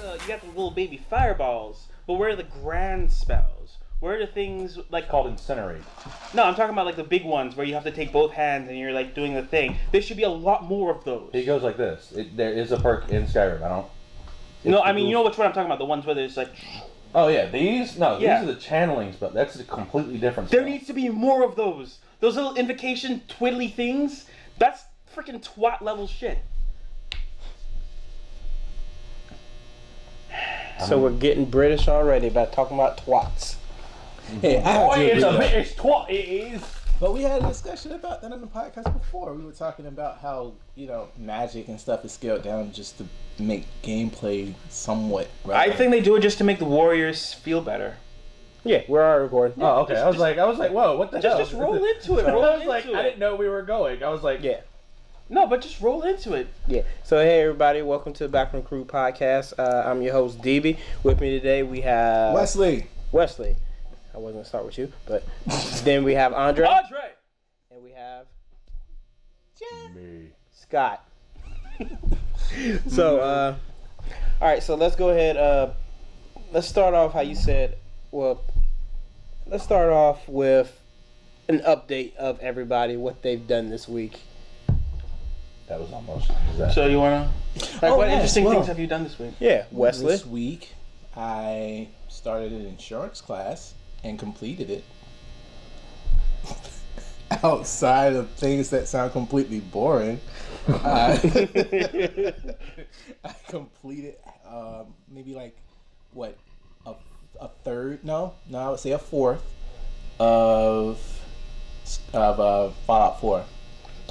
the little baby fireballs, but where are the grand spells? Where are the things like called incinerate? No, I'm talking about like the big ones where you have to take both hands and you're like doing the thing. There should be a lot more of those. He goes like this. There is a perk in Skyrim. No, I mean you know which one I'm talking about. The ones where there's like. Oh yeah, these are the channeling spell. That's a completely different spell. There needs to be more of those. Those little invocation twiddly things. That's freaking twat level shit. So we're getting British already by talking about twats. Hey, it's twat. It is. But we had a discussion about that on the podcast before. We were talking about how, magic and stuff is scaled down just to make gameplay somewhat relevant. I think they do it just to make the warriors feel better. Yeah, we're already recording. Oh, okay. I was like, whoa, what the hell? Just roll into it. I didn't know we were going. I was like, yeah. No, but just roll into it. Yeah. So, hey, everybody. Welcome to the Backroom Crew podcast. I'm your host, DB. With me today, we have... Wesley. I wasn't going to start with you, but then we have Andre. And we have... Me. Scott. So, all right. So, let's go ahead. Let's start off how you said... Well, let's start off with an update of everybody, what they've done this week. That was almost exactly. So you wanna? What interesting things have you done this week? Yeah, Wesley. This week, I started an insurance class and completed it. Outside of things that sound completely boring, I completed maybe like a third? No, I would say a fourth of Fallout 4.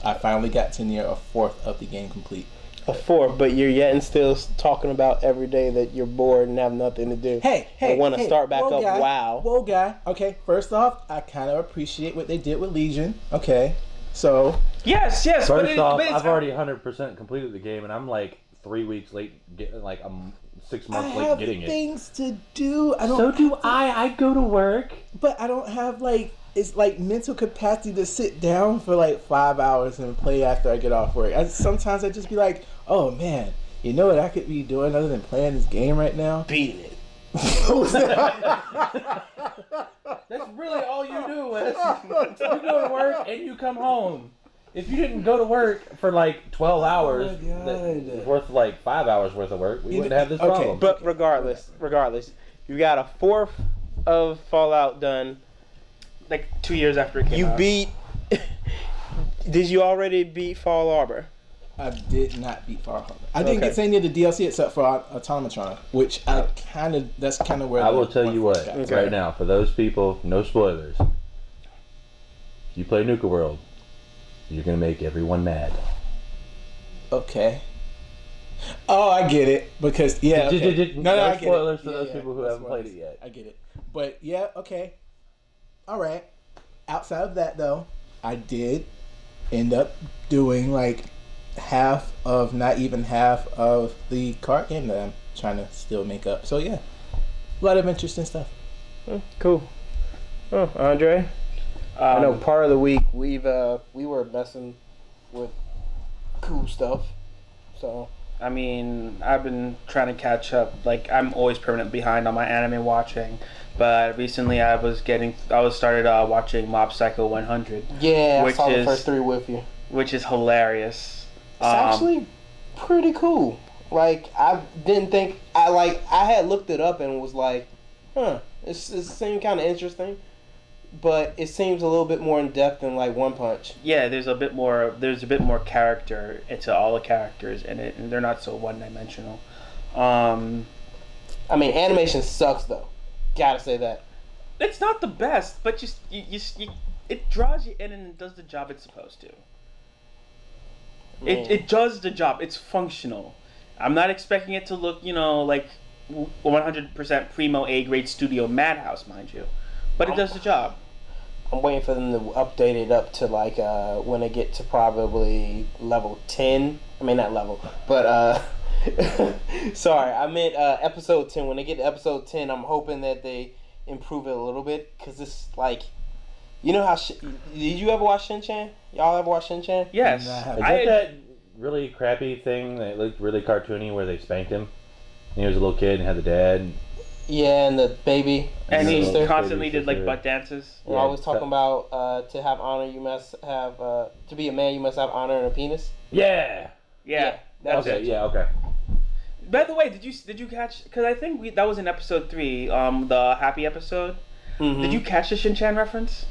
I finally got to near a fourth of the game complete. A fourth, but you're yet and still talking about every day that you're bored and have nothing to do. Hey, I want to start back up. Guy, WoW. Whoa, guy. Okay, first off, I kind of appreciate what they did with Legion. Okay, so yes. First off, I've already 100% completed the game, and I'm like 3 weeks late, getting like 6 months late getting it. I have things to do. I go to work, but I don't have it's like mental capacity to sit down for like 5 hours and play after I get off work. Sometimes I just be like, oh man, you know what I could be doing other than playing this game right now? Beating it. That's really all you do, Wes. You go to work and you come home. If you didn't go to work for like 12 hours, worth like 5 hours worth of work, we wouldn't have this problem. But regardless, you got a fourth of Fallout done. Like 2 years after it came out. You beat... Did you already beat Fall Harbor? I did not beat Fall Harbor. I didn't get to any of the DLC except for Automatron, which that's kind of where I will tell you what, right now, for those people, no spoilers. If you play Nuka World, you're going to make everyone mad. Okay. Oh, I get it. Because, yeah. Okay. No spoilers to those people who haven't played it yet. I get it. But, yeah, okay. All right. Outside of that, though, I did end up doing like not even half of the card game that I'm trying to still make up. So yeah, a lot of interesting stuff. Cool. Oh, Andre, I know part of the week we were messing with cool stuff. So I mean, I've been trying to catch up. Like I'm always permanent behind on my anime watching. But recently I started watching Mob Psycho 100. Yeah, I saw the first 3 with you. Which is hilarious. It's actually pretty cool. Like, I didn't think... I had looked it up and was like, it seemed kind of interesting. But it seems a little bit more in-depth than, like, One Punch. Yeah, there's a bit more character into all the characters in it. And they're not so one-dimensional. I mean, animation sucks, though. Gotta say that. It's not the best, but it draws you in and it does the job it's supposed to. It does the job. It's functional. I'm not expecting it to look, like 100% primo A-grade studio Madhouse, mind you. But it does the job. I'm waiting for them to update it up to like when they get to probably level 10. I mean, not level, but sorry, I meant episode 10. When they get to episode 10, I'm hoping that they improve it a little bit, because it's like, you know how did you ever watch Shin-Chan? Y'all ever watch Shin-Chan? Yes. Is that really crappy thing that looked really cartoony where they spanked him? And he was a little kid and had the dad. Yeah, and the baby. And he sister. constantly did like butt dances. We're always talking about to have honor, you must have to be a man. You must have honor and a penis. Yeah. Yeah. That's Okay. it. Yeah. Okay. By the way, did you catch? Because I think that was in episode 3, the happy episode. Mm-hmm. Did you catch the Shin-chan reference?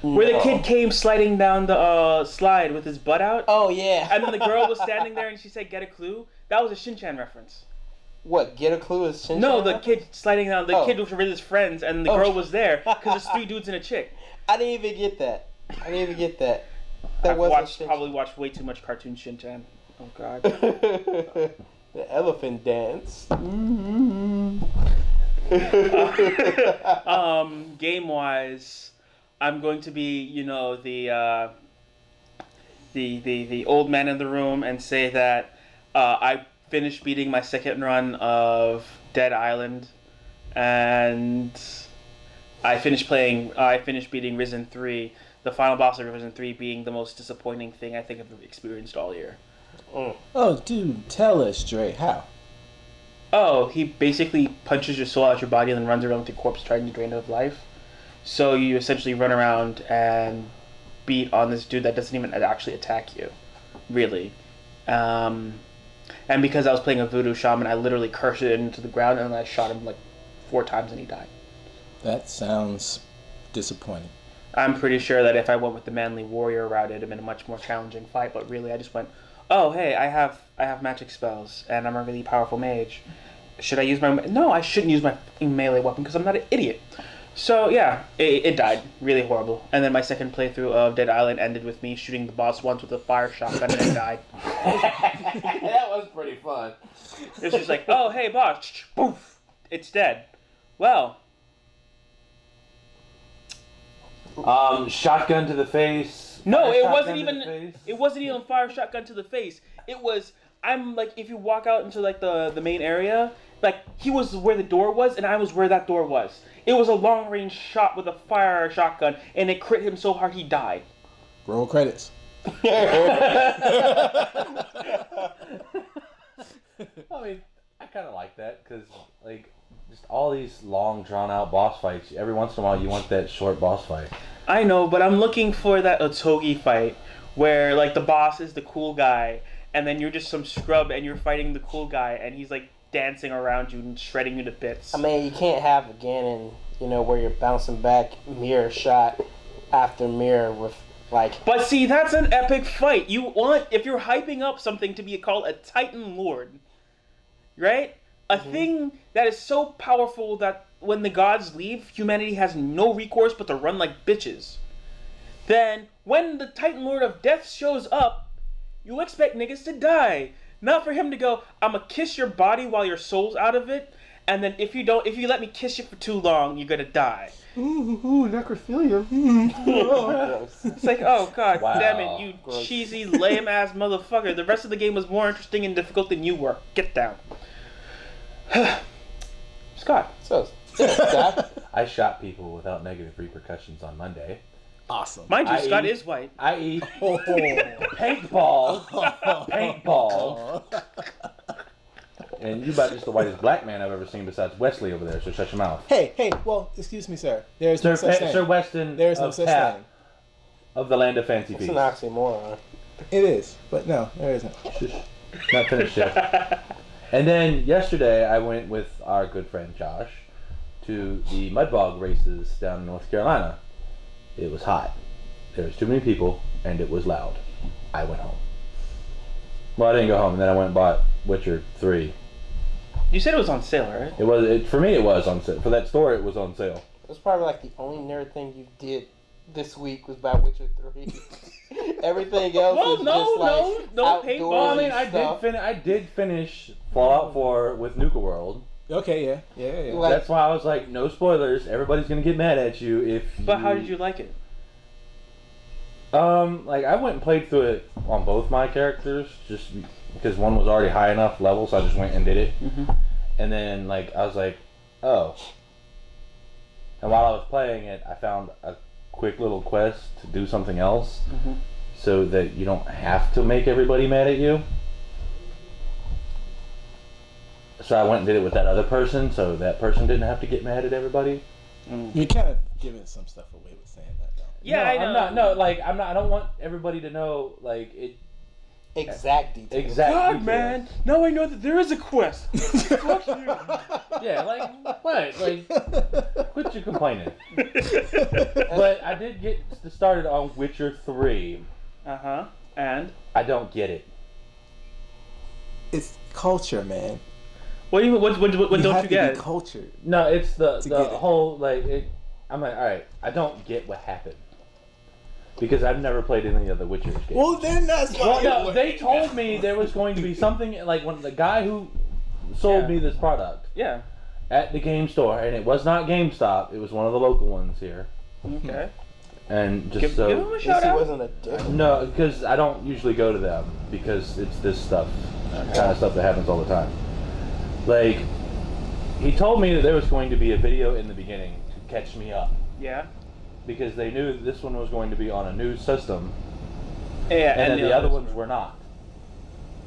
Where the kid came sliding down the slide with his butt out. Oh yeah. And then the girl was standing there and she said, "Get a clue." That was a Shin-chan reference. What? Get a clue is Shin-chan? No, the kid sliding down. The kid was with his friends, and the girl was there because it's 3 dudes and a chick. I didn't even get that. I've probably watched way too much cartoon Shin-chan. Oh God. The elephant dance. Game wise, I'm going to be, the old man in the room and say that I finished beating my second run of Dead Island, and I finished beating Risen 3, the final boss of Risen 3 being the most disappointing thing I think I've experienced all year. Oh, dude, tell us, Dre, how? Oh, he basically punches your soul out your body and then runs around with your corpse trying to drain it of life. So you essentially run around and beat on this dude that doesn't even actually attack you, really. And because I was playing a voodoo shaman, I literally cursed it into the ground and I shot him like 4 times and he died. That sounds disappointing. I'm pretty sure that if I went with the manly warrior route, it'd have been a much more challenging fight. But really, I just went, "Oh, hey, I have magic spells and I'm a really powerful mage. Should I use my... No, I shouldn't use my melee weapon because I'm not an idiot." So yeah, it died. Really horrible. And then my second playthrough of Dead Island ended with me shooting the boss once with a fire shotgun and it died. That was pretty fun. It's just like, "Oh, hey, boss. Poof. It's dead." Well. Shotgun to the face. No, it wasn't even fire shotgun to the face. It was... I'm like, if you walk out into like the main area, like he was where the door was and I was where that door was. It was a long range shot with a fire shotgun and it crit him so hard he died. Roll credits. I mean, I kind of like that because, like, just all these long, drawn-out boss fights, every once in a while you want that short boss fight. I know, but I'm looking for that Otogi fight where, like, the boss is the cool guy and then you're just some scrub and you're fighting the cool guy and he's, like, dancing around you and shredding you to bits. I mean, you can't have Ganon, where you're bouncing back mirror shot after mirror with... But see, that's an epic fight. You want, if you're hyping up something to be called a Titan Lord, right? A thing that is so powerful that when the gods leave, humanity has no recourse but to run like bitches. Then, when the Titan Lord of Death shows up, you expect niggas to die. Not for him to go, "I'ma kiss your body while your soul's out of it, and then if you let me kiss you for too long, you're gonna die." Ooh, necrophilia. It's like, oh god damn it, you Gross. cheesy, lame ass motherfucker. The rest of the game was more interesting and difficult than you were. Get down. Scott. So, Scott. I shot people without negative repercussions on Monday. Awesome. Mind you, Scott is white. I eat paintball. And you about just the whitest black man I've ever seen besides Wesley over there, so shut your mouth. Hey, well, excuse me, sir. There's no such thing. Sir Weston There's no such thing. Of the land of fancy It's feast. an oxymoron. It is, but no, there isn't. Not finished yet. And then yesterday I went with our good friend Josh to the Mudbog races down in North Carolina. It was hot. There was too many people, and it was loud. I went home. Well, I didn't go home, and then I went and bought Witcher 3. You said it was on sale, right? For me, it was on sale. For that store, it was on sale. It was probably like the only nerd thing you did this week was buy Witcher 3. Everything else was just like no paintball. Well, I mean, stuff. I did finish Fallout 4 with Nuka World. Okay, yeah. Like, That's why I was like, no spoilers. Everybody's gonna get mad at you if. But how did you like it? Like I went and played through it on both my characters, just because one was already high enough level, so I just went and did it. Mm-hmm. And then like I was like, oh. And while I was playing it, I found a quick little quest to do something else, so that you don't have to make everybody mad at you. So I went and did it with that other person, so that person didn't have to get mad at everybody. You're kind of giving some stuff away with saying that, though. Yeah, no, I know. I'm not. No, like I'm not. I don't want everybody to know like it. Exact details. Exact God, details. man! Now I know that there is a quest. Fuck you. Yeah, like what? Like quit your complaining. But I did get started on Witcher 3. And I don't get it. It's culture, man. what do you? What You don't have you to get? be cultured. No, it's the get it. whole like. I'm like, all right. I don't get what happened because I've never played any of the Witcher games. Well, then that's why. Well, no, they told me there was going to be something like when the guy who sold me this product Yeah. at the game store, and it was not GameStop. It was one of the local ones here. Okay. And just Give him a At shout least he out. wasn't a dick. no, because I don't usually go to them because it's this stuff, kind of stuff that happens all the time. Like, he told me that there was going to be a video in the beginning to catch me up Yeah. because they knew that this one was going to be on a new system, Yeah. and then the other ones were not.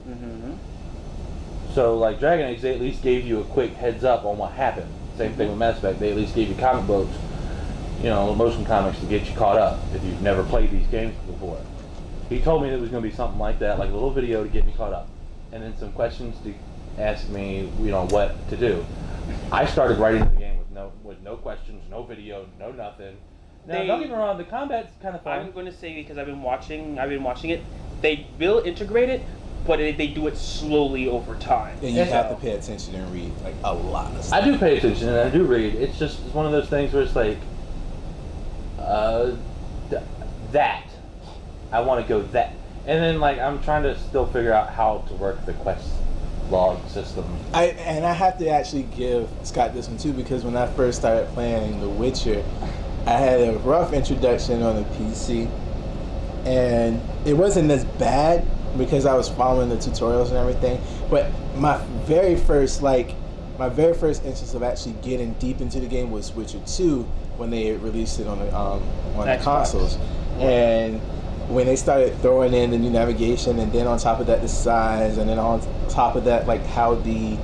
Mm-hmm. So, like Dragon Age, they at least gave you a quick heads up on what happened. Same thing with Mass Effect. They at least gave you comic books, motion comics to get you caught up if you've never played these games before. He told me there was going to be something like that, like a little video to get me caught up, and then some questions to ask me, what to do. I started right into the game with no questions, no video, no nothing. Now, don't get me wrong, the combat's kind of fun. I'm going to say because I've been watching it. They will integrate it, but they do it slowly over time. And you have to pay attention and read like a lot of stuff. I do pay attention and I do read. It's one of those things where it's like, that. I want to go that. And then like I'm trying to still figure out how to work the quest log system. I have to actually give Scott this one too, because when I first started playing The Witcher, I had a rough introduction on the PC, and it wasn't as bad because I was following the tutorials and everything. But my very first instance of actually getting deep into the game was Witcher 2 when they released it on the consoles, and when they started throwing in the new navigation, and then on top of that the size, and then on top of that like how the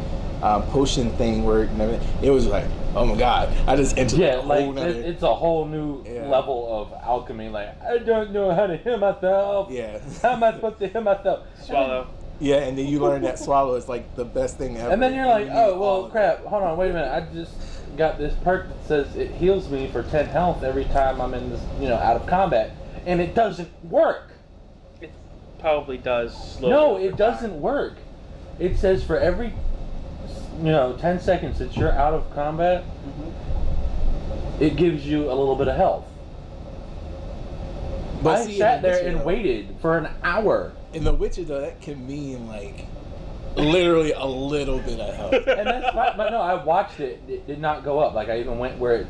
potion thing worked and everything, it was like, oh my god, I just entered a whole nother... it's a whole new level of alchemy. Like, I don't know how to heal myself. Yeah. How am I supposed to heal myself? Swallow. Yeah, and then you learn that swallow is like the best thing ever. And then you're like, you oh need well, all of crap. Hold on, wait a minute. I just got this perk that says it heals me for 10 health every time I'm in this, out of combat, and it doesn't work. It probably does slowly. No, it doesn't work. It says for every 10 seconds that you're out of combat, it gives you a little bit of health. But I see, sat in The there Witcher, and though, waited for an hour. In The Witcher, though, that can mean like literally a little bit of health. And that's fine. But no, I watched it. It did not go up. Like I even went where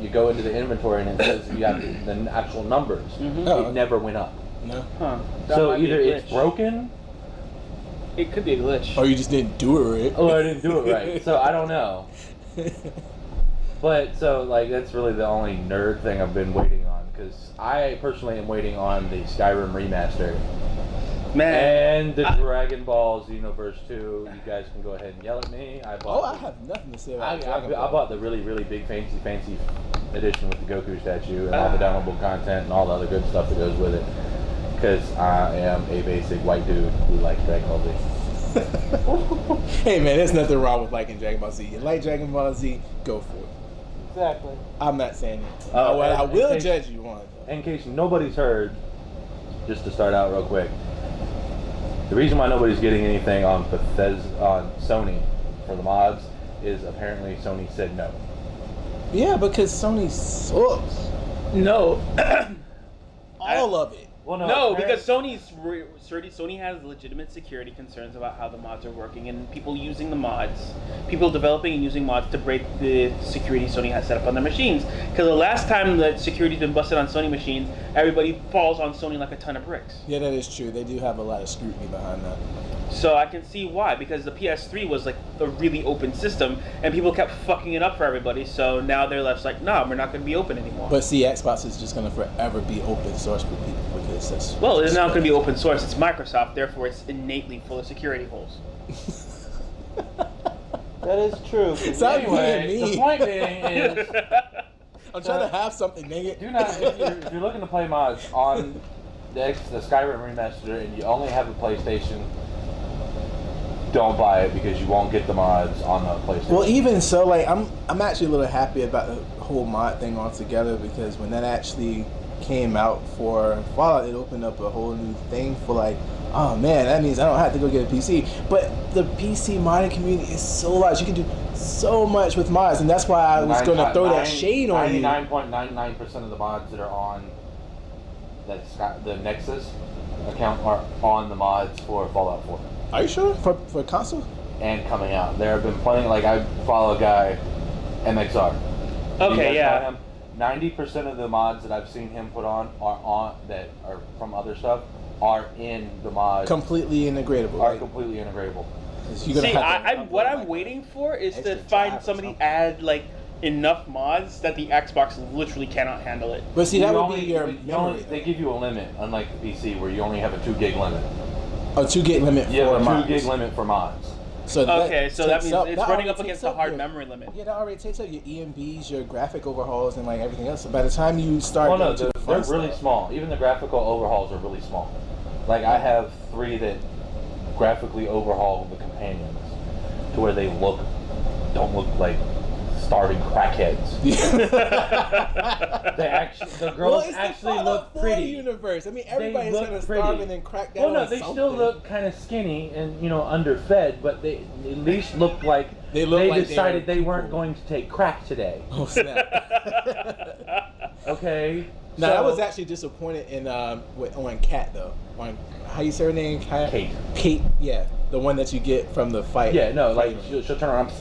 you go into the inventory and it says you have the actual numbers. It never went up. No. Huh. So either it's broken, It could be a glitch. Or you just didn't do it right. or I didn't do it right. So I don't know. But so like that's really the only nerd thing I've been waiting on, because I personally am waiting on the Skyrim remaster. Man. And the Dragon Ball Xenoverse 2. You guys can go ahead and yell at me. I have nothing to say about Dragon I Ball. bought the really, really big fancy edition with the Goku statue and all the downloadable content and all the other good stuff that goes with it. Because I am a basic white dude who likes Dragon Ball Z. Hey man, there's nothing wrong with liking Dragon Ball Z. You like Dragon Ball Z, go for it. Exactly. I'm not saying it. Oh, I in will case- judge you on it. In case nobody's heard, just to start out real quick, the reason why nobody's getting anything on Sony for the mods is apparently Sony said no. Yeah, because Sony sucks. No. All of it. Well, No, because Sony has legitimate security concerns about how the mods are working and people using the mods, people developing and using mods to break the security Sony has set up on their machines. Because the last time that security's been busted on Sony machines, everybody falls on Sony like a ton of bricks. Yeah, that is true. They do have a lot of scrutiny behind that. So I can see why, because the PS3 was like a really open system and people kept fucking it up for everybody. So now they're left like, no, we're not going to be open anymore. But see, Xbox is just going to forever be open source for people because that's... Well, it's not going to be open source. It's Microsoft, therefore it's innately full of security holes. That is true. Stop Anyway, being mean. the point being is, I'm trying to have something, nigga. do not if you're looking to play mods on the Skyrim remaster and you only have a PlayStation, don't buy it because you won't get the mods on the PlayStation. Well, even so, like I'm actually a little happy about the whole mod thing altogether because when that actually came out for Fallout, it opened up a whole new thing for like, oh man, that means I don't have to go get a PC. But the PC modding community is so large; you can do so much with mods, and that's why I was going to throw that shade on you. 99.99% of the mods that are on the Nexus account are on the mods for Fallout 4. Are you sure for console? And coming out, there have been plenty. Like I follow a guy, MXR. Okay, yeah. 90% of the mods that I've seen him put on that are from other stuff are in the mods. Completely integratable. Are completely integratable. You're gonna See, have to what I'm waiting for is to extra find drive or somebody something. add like enough mods that the Xbox literally cannot handle it. But see, that You would only- be your you memory. only- They give you a limit, unlike the PC, where you only have a 2 gig limit. A 2 gig limit You for have a mods. 2 gig limit for mods. So Okay, so that takes means up- it's that running already up takes against the hard your- memory limit. Yeah, that already takes up your EMBs, your graphic overhauls, and like everything else. So by the time you start, Well, no, getting to the they're fun really stuff- small. Even the graphical overhauls are really small. Like I have 3 that graphically overhaul the companions to where they don't look like starving crackheads. The girls Well, it's actually the look Fallout 4 pretty. universe. I mean, They everybody's look gonna pretty. starve and then crack down Well, no, on they something. still look kind of skinny and underfed, but they at least look like They look like decided they're they weren't people. going to take crack today. Oh snap! Okay. No, so, I was actually disappointed in on Kat though. On how you say her name? Kat? Kate. Kate, yeah, the one that you get from the fight. Yeah, no, like fighting. she'll turn around.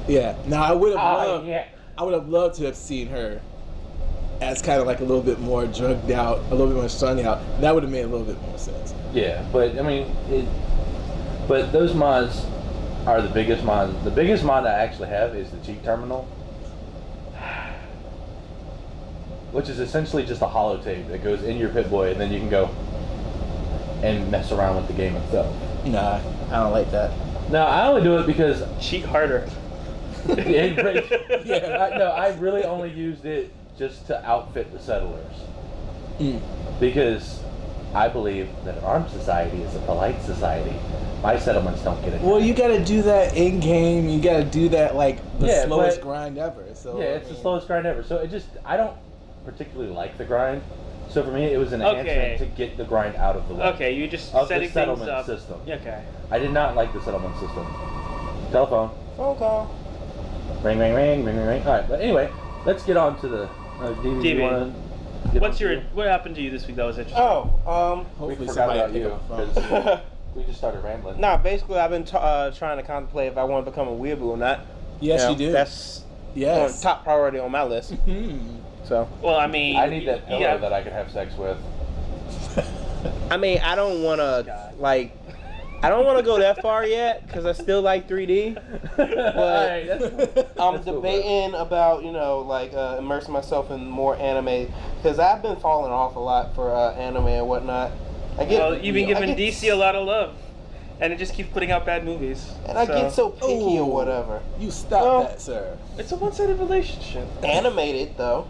Yeah. Now I would have loved. Yeah. I would have loved to have seen her as kind of like a little bit more drugged out, a little bit more strung out. That would have made a little bit more sense. Yeah, but I mean, but those mods are the biggest mod. The biggest mod I actually have is the cheat terminal, which is essentially just a holotape that goes in your Pip-Boy, and then you can go and mess around with the game itself. Nah, I don't like that. Now, I only do it because Cheat harder. I really only used it just to outfit the settlers. Because I believe that an armed society is a polite society. My settlements don't get it. Well, you gotta do that in game. You gotta do that like the Yeah, slowest but- grind ever. So Yeah, it's the slowest grind ever. So I don't particularly like the grind. So for me, it was an enhancement to get the grind out of the way. Okay, you just Of setting the settlement things up. system. Okay. I did not like the settlement system. Telephone. Phone call. Ring, ring, ring, ring, ring, ring. All right, but anyway, let's get on to the DVD. TV. You wanna get on to? What happened to you this week that was interesting? Oh, We hopefully forgot somebody about pick you up the phone. because we just started rambling. nah. Basically, I've been trying to contemplate if I want to become a weeaboo or not. Yes, know, you do. That's Yes. top priority on my list. So, Well, I mean, I need that pillow yeah. that I could have sex with. I mean, I don't want to I don't want to go that far yet because I still like 3D. Alright, that's cool. I'm That's cool, debating about immersing myself in more anime because I've been falling off a lot for anime and whatnot. Well, you've been giving DC a lot of love, and it just keeps putting out bad movies. and I get so picky Ooh. or whatever. You stop Well, that, sir. It's a one-sided relationship. Animated though,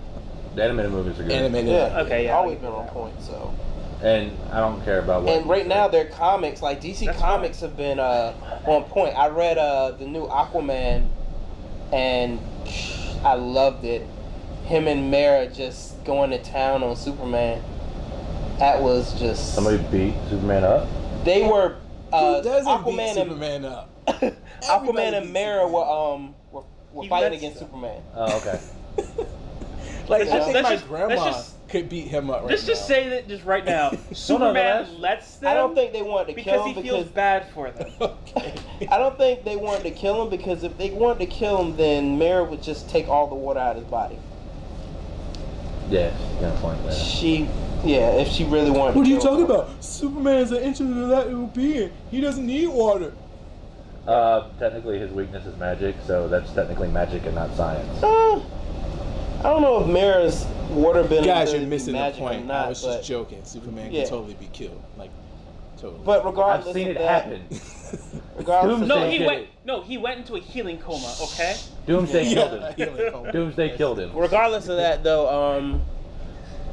The animated movies are good. Animated. yeah. Okay, yeah, always I'll been give on that. point. So, And I don't care about what. and right now their comics, like DC That's Comics, have been on point. I read the new Aquaman, and I loved it. Him and Mara just going to town on Superman. That was just Somebody beat Superman up. They were Who doesn't Aquaman beat and Superman up? Aquaman and beats Mara Superman. were He fighting lets- against Superman. Oh, okay. Like Let's I just- think let's my just- grandma let's just- could beat him up right Let's just now. say that just right now, No, Superman that's- lets them. I don't think they wanted to because kill he him feels because bad for them. Okay. I don't think they wanted to kill him because if they wanted to kill him, then Mara would just take all the water out of his body. Yeah, she's gonna point that. If she really wanted. What are to you kill talking him. about? Superman is an intergalactic being. He doesn't need water. Technically, his weakness is magic, so that's technically magic and not science. I don't know if Mara's water bending Guys, ability you're missing the magic or point. not, I was but, just joking. Superman Yeah. can totally be killed. Like, totally. but regardless I've seen of it that, happen. regardless. He went into a healing coma. Okay. Doomsday killed him. Doomsday killed him. Regardless of that, though,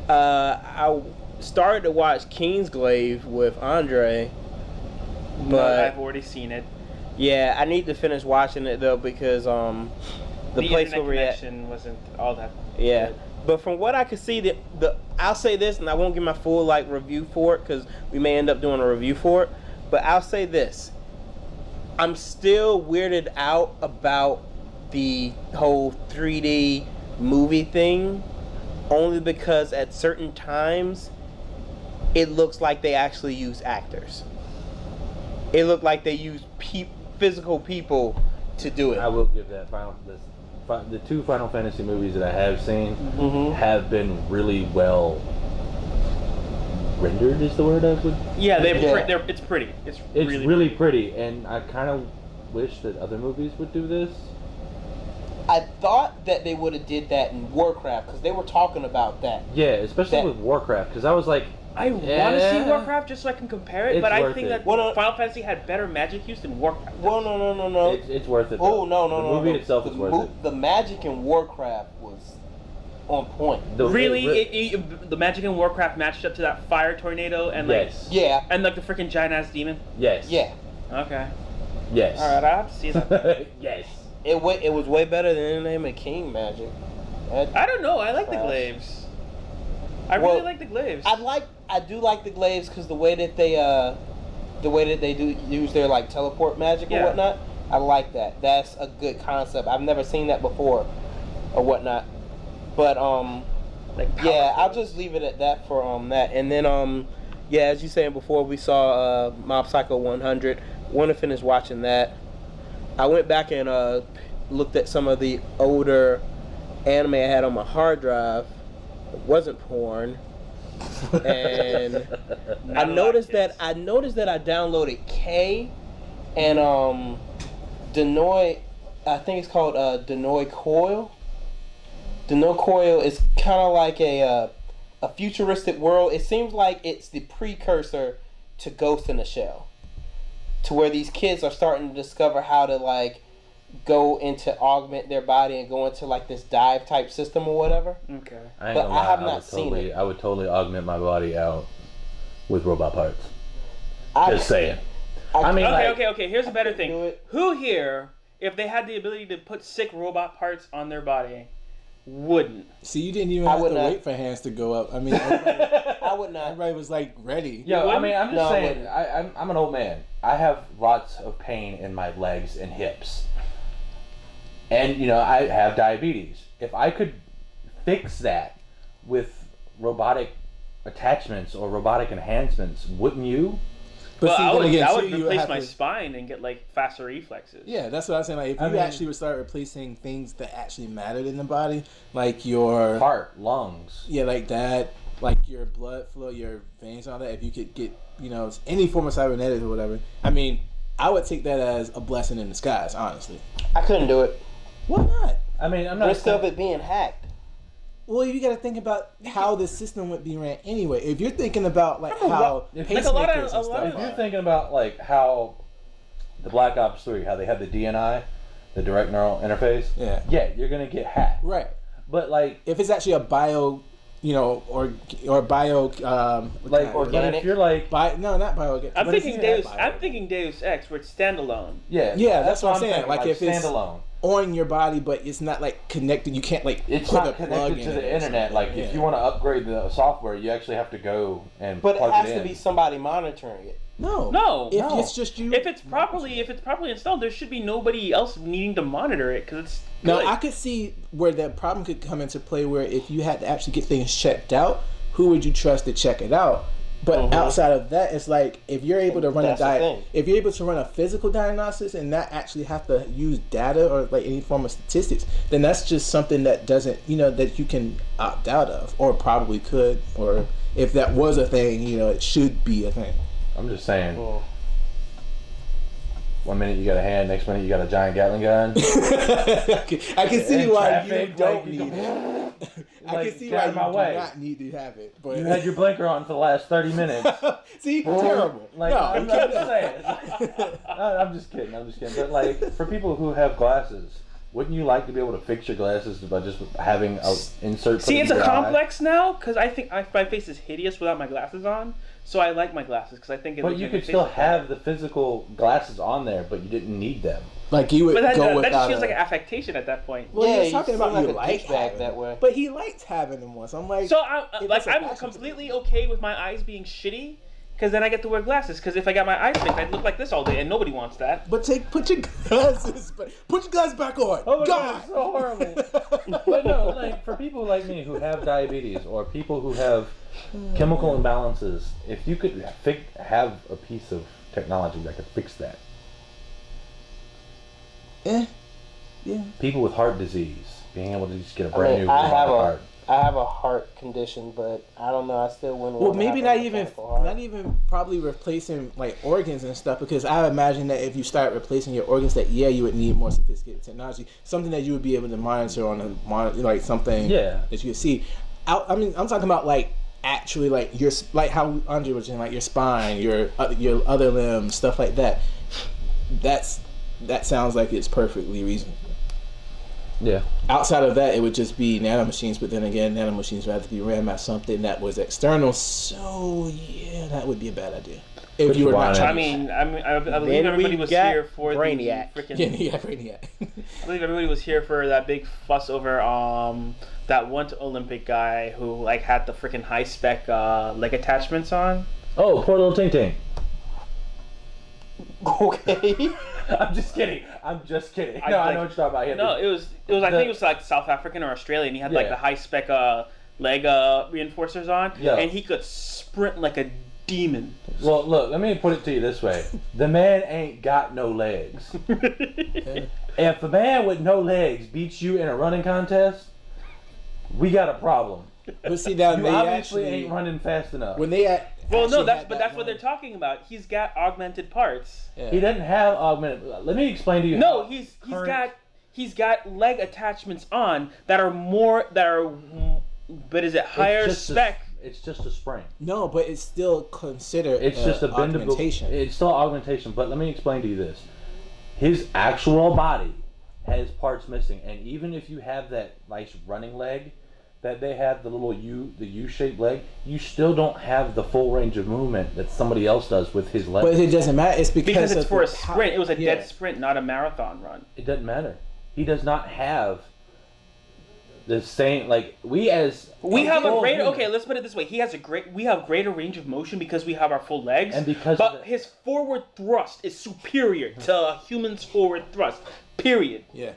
I started to watch Kingsglaive with Andre, but I've already seen it. Yeah, I need to finish watching it though because the place where we're at wasn't all that. Yeah, good. but from what I could see, I'll say this, and I won't give my full review for it because we may end up doing a review for it. But I'll say this: I'm still weirded out about the whole 3D movie thing, only because at certain times it looks like they actually use actors. It looked like they use physical people to do it. I will give that the two Final Fantasy movies that I have seen have been really well rendered. Is the word I would? Yeah, it's pretty. It's really pretty, and I kind of wish that other movies would do this. I thought that they would have did that in Warcraft because they were talking about that. Yeah, especially with Warcraft, because I was like, I want to see Warcraft just so I can compare it, but I think that Final Fantasy had better magic use than Warcraft. Well, no. It's worth it. Oh, no. The movie itself is worth it. The magic in Warcraft was on point. The magic in Warcraft matched up to that fire tornado and and like the freaking giant ass demon. Yes. Yeah. Okay. Yes. All right, I have to see that. Yes. It was way better than the name of King magic. I don't know. I like the glaives. I really like the glaives. I do like the glaives because the way that they do use their teleport magic or whatnot. I like that. That's a good concept. I've never seen that before, or whatnot. But I'll just leave it at that for that. And then as you saying before, we saw Mob Psycho 100. Want to finish watching that. I went back and looked at some of the older anime I had on my hard drive. It wasn't porn. And I noticed that I downloaded K and Denoy. I think it's called Denoy Coil. Denoy Coil is kind of like a futuristic world. It seems like it's the precursor to Ghost in the Shell, to where these kids are starting to discover how to go into augment their body and go into this dive type system or whatever. Okay. But I have not seen it. I would totally augment my body out with robot parts. Just saying. Okay. Here's a better thing. Who here, if they had the ability to put sick robot parts on their body, wouldn't? See, you didn't even have to wait for hands to go up. I mean, I would not. Everybody was ready. Yeah, I mean, I'm just saying. I'm an old man. I have lots of pain in my legs and hips. And, I have diabetes. If I could fix that with robotic attachments or robotic enhancements, wouldn't you? But well, see, I would replace my spine and get faster reflexes. Yeah, that's what I was saying. If you actually would start replacing things that actually mattered in the body, like your heart, lungs. Yeah, like that, like your blood flow, your veins, and all that. If you could get, any form of cybernetics or whatever, I mean, I would take that as a blessing in disguise. Honestly, I couldn't do it. Why not? I mean, I'm not risk of it being hacked. Well, you got to think about how the system would be ran anyway. If you're thinking about how pacemakers and stuff. If you're thinking about how the Black Ops 3, how they had the DNI, the direct neural interface. Yeah, you're gonna get hacked. Right. But if it's actually a bio, or bio, organic. If you're no, not bio. I'm thinking Deus Ex, where it's standalone. Yeah. Yeah, that's what I'm saying. Like if it's standalone. On your body, but it's not connected. You can't it's put not a plug connected in to the internet. If you want to upgrade the software, you actually have to go and but plug it has in. to be somebody monitoring it. No. It's just you. If it's properly installed, there should be nobody else needing to monitor it because it's good. Now I could see where that problem could come into play. Where if you had to actually get things checked out, who would you trust to check it out? But outside of that, it's if you're able to run if you're able to run a physical diagnosis and not actually have to use data or any form of statistics, then that's just something that doesn't, that you can opt out of, or probably could, or if that was a thing, it should be a thing. I'm just saying. 1 minute you got a hand, next minute you got a giant Gatling gun. I can see why traffic, you don't like, need it. I like, can see get why out you of my do way. not need to have it. But You had your blinker on for the last 30 minutes. see, terrible. Like, no, I'm just saying. I'm just kidding. But like, for people who have glasses, wouldn't you like to be able to fix your glasses by just having a insert? See, it's a complex now because I think my face is hideous without my glasses on. So I like my glasses because I think it. But you could still have the physical glasses on there, but you didn't need them. Like you would But that, go that without just feels like an affectation at that point. Well, Yeah, he's you talking seem about like you a like douchebag having that them. way. But he likes having them once. I'm like, So if I'm it's a passion completely to okay with my eyes being shitty because then I get to wear glasses. Because if I got my eyes fixed, I'd look like this all day, and nobody wants that. But put your glasses back on. Oh my God, God, it's so horrible. But no, like for people like me who have diabetes or people who have chemical imbalances, if you could have a piece of technology that could fix that. Yeah. People with heart disease being able to just get a brand new I heart. have a heart condition, but I don't know. I still wouldn't. Well, want maybe to have not a even mechanical heart. not even probably replacing like organs and stuff, because I imagine that if you start replacing your organs, that you would need more sophisticated technology, something that you would be able to monitor on a like something that you could see. I mean, I'm talking about like actually like your like how Andre was saying, like your spine, your other limbs, stuff like that. That sounds like it's perfectly reasonable. Yeah. Outside of that, it would just be nanomachines, but then again, nanomachines would have to be ran by something that was external. So yeah, that would be a bad idea. If you were not Chinese. I believe everybody was here for Brainiac. the freaking. Yeah, Brainiac. I believe everybody was here for that big fuss over that one Olympic guy who like had the freaking high spec leg attachments on. Oh, poor little Ting Ting. Okay. I'm just kidding. I know what you're talking about. Yeah, No, it was. I think it was like South African or Australian. He had like the high spec leg reinforcers on, and he could sprint like a demon. Well, look, let me put it to you this way: the man ain't got no legs. If a man with no legs beats you in a running contest, we got a problem. But see, now You they obviously ain't running fast enough. when they Well, no, that's what they're talking about. He's got augmented parts. Yeah. He doesn't have augmented. Let me explain to you. No, he's got leg attachments on that are but is it higher spec? It's just a spring. No, but it's still considered. It's just a bendable augmentation. It's still augmentation, but let me explain to you this: his actual body has parts missing, and even if you have that nice running leg that they have, the U-shaped leg, you still don't have the full range of movement that somebody else does with his leg. But it doesn't matter. It's because it's for a sprint. It was a dead sprint, not a marathon run. It doesn't matter. He does not have the same we have a greater. Okay, let's put it this way: we have greater range of motion because we have our full legs, and his forward thrust is superior to a human's forward thrust. Period. Yeah.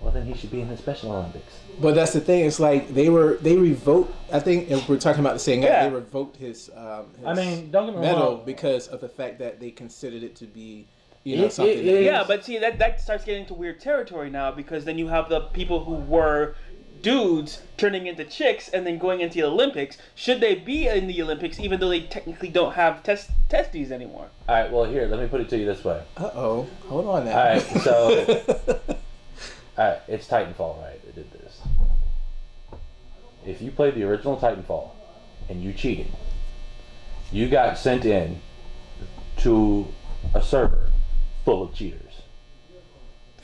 Well, then he should be in the Special Olympics. But that's the thing. It's like they revoked. I think if we're talking about the same guy, they revoked his don't get me medal wrong, because of the fact that they considered it to be, But something. see that starts getting into weird territory now, because then you have the people who were dudes turning into chicks and then going into the Olympics. Should they be in the Olympics even though they technically don't have testes anymore? All right. Well, here, let me put it to you this way. Uh-oh. Hold on now. All right. So. Alright, it's Titanfall, right? It did this. If you played the original Titanfall and you cheated, you got sent in to a server full of cheaters.